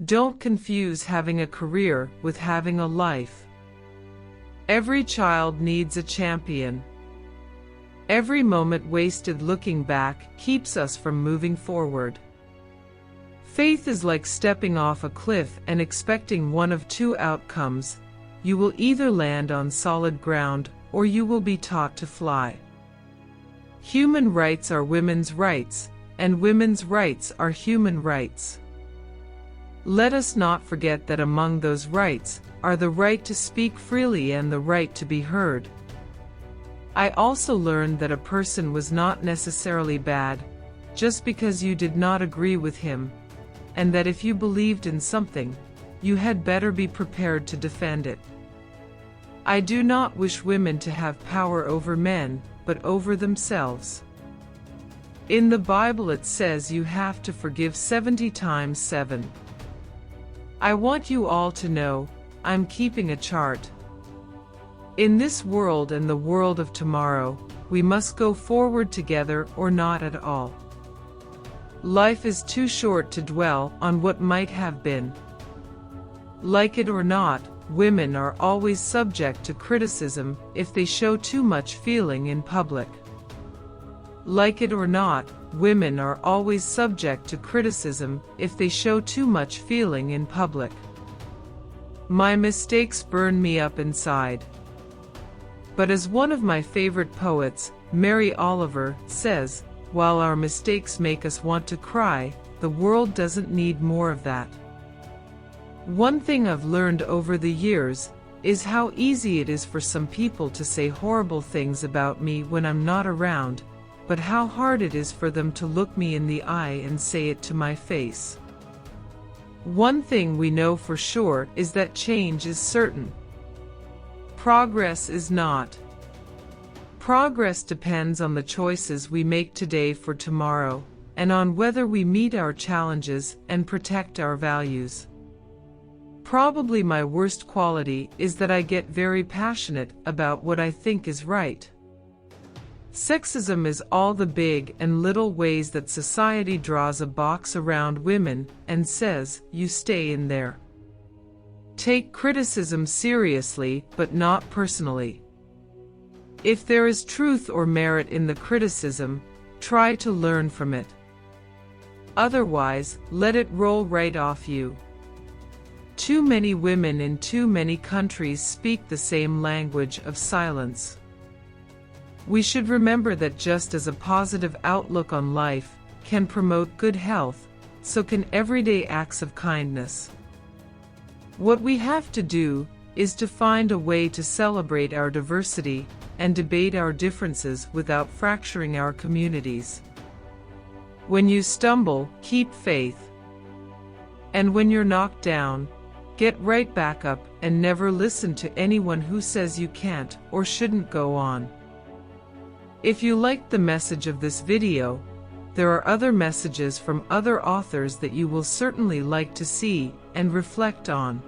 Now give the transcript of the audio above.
Don't confuse having a career with having a life. Every child needs a champion. Every moment wasted looking back keeps us from moving forward. Faith is like stepping off a cliff and expecting one of two outcomes. You will either land on solid ground, or you will be taught to fly. Human rights are women's rights, and women's rights are human rights. Let us not forget that among those rights are the right to speak freely and the right to be heard. I also learned that a person was not necessarily bad just because you did not agree with him, and that if you believed in something, you had better be prepared to defend it. I do not wish women to have power over men, but over themselves. In the Bible it says you have to forgive 70 times 7. I want you all to know, I'm keeping a chart. In this world and the world of tomorrow, we must go forward together or not at all. Life is too short to dwell on what might have been. Like it or not, women are always subject to criticism if they show too much feeling in public. Like it or not, women are always subject to criticism if they show too much feeling in public. My mistakes burn me up inside. But as one of my favorite poets, Mary Oliver, says, while our mistakes make us want to cry, the world doesn't need more of that. One thing I've learned over the years is how easy it is for some people to say horrible things about me when I'm not around, but how hard it is for them to look me in the eye and say it to my face. One thing we know for sure is that change is certain. Progress is not. Progress depends on the choices we make today for tomorrow, and on whether we meet our challenges and protect our values. Probably my worst quality is that I get very passionate about what I think is right. Sexism is all the big and little ways that society draws a box around women and says, you stay in there. Take criticism seriously, but not personally. If there is truth or merit in the criticism, try to learn from it. Otherwise, let it roll right off you. Too many women in too many countries speak the same language of silence. We should remember that just as a positive outlook on life can promote good health, so can everyday acts of kindness. What we have to do is to find a way to celebrate our diversity and debate our differences without fracturing our communities. When you stumble, keep faith. And when you're knocked down, get right back up and never listen to anyone who says you can't or shouldn't go on. If you liked the message of this video, there are other messages from other authors that you will certainly like to see and reflect on.